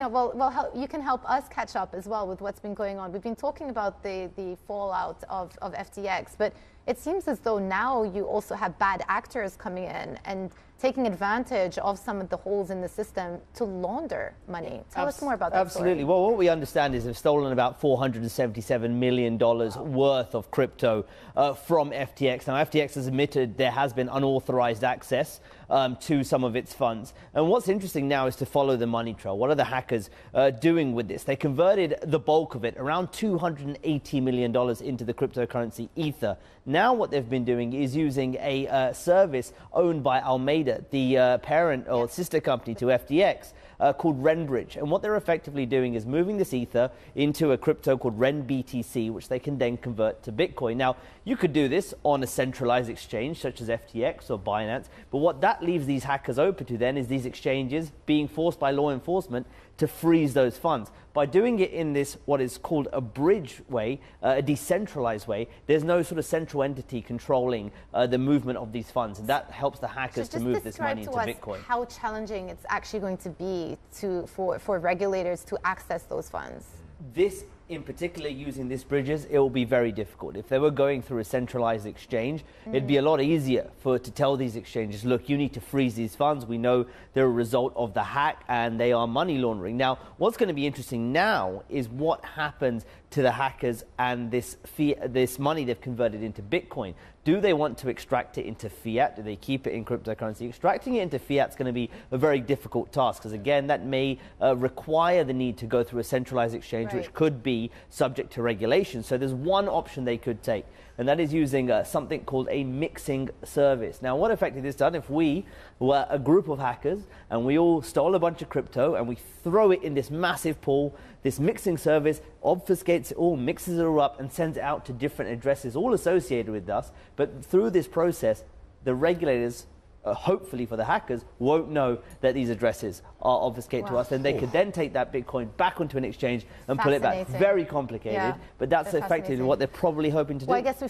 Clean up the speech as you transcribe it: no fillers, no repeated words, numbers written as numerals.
Yeah, you can help us catch up as well with what's been going on. We've been talking about the fallout of FTX, but it seems as though now you also have bad actors coming in and taking advantage of some of the holes in the system to launder money. Tell us more about that. Absolutely. Well, what we understand is they've stolen about $477 million worth of crypto from FTX. Now, FTX has admitted there has been unauthorized access to some of its funds. And what's interesting now is to follow the money trail. What are the hackers doing with this? They converted the bulk of it, around $280 million, into the cryptocurrency Ether. Now what they've been doing is using a service owned by Alameda, the parent or sister company to FTX, called RenBridge. And what they're effectively doing is moving this Ether into a crypto called RenBTC, which they can then convert to Bitcoin. Now, you could do this on a centralized exchange such as FTX or Binance, but what that leaves these hackers open to then is these exchanges being forced by law enforcement to freeze those funds. By doing it in this, what is called a bridge way, a decentralized way, there's no sort of central entity controlling the movement of these funds, and that helps the hackers to move this money into Bitcoin. How challenging it's actually going to be for regulators to access those funds. This, in particular, using these bridges, it will be very difficult. If they were going through a centralized exchange, it'd be a lot easier to tell these exchanges, look, you need to freeze these funds. We know they're a result of the hack and they are money laundering. Now, what's going to be interesting now is what happens to the hackers and this money they've converted into Bitcoin. Do they want to extract it into fiat? Do they keep it in cryptocurrency? Extracting it into fiat is going to be a very difficult task because, again, that may require the need to go through a centralized exchange, which could be subject to regulation. So there's one option they could take, and that is using something called a mixing service. Now, what effectively is done if we were a group of hackers and we all stole a bunch of crypto and we throw it in this massive pool, this mixing service obfuscates it all, mixes it all up and sends it out to different addresses, all associated with us. But through this process, the regulators, hopefully for the hackers, won't know that these addresses are obfuscated to us. And they could then take that Bitcoin back onto an exchange and pull it back. Very complicated, but that's effectively what they're probably hoping to do. Well, I guess we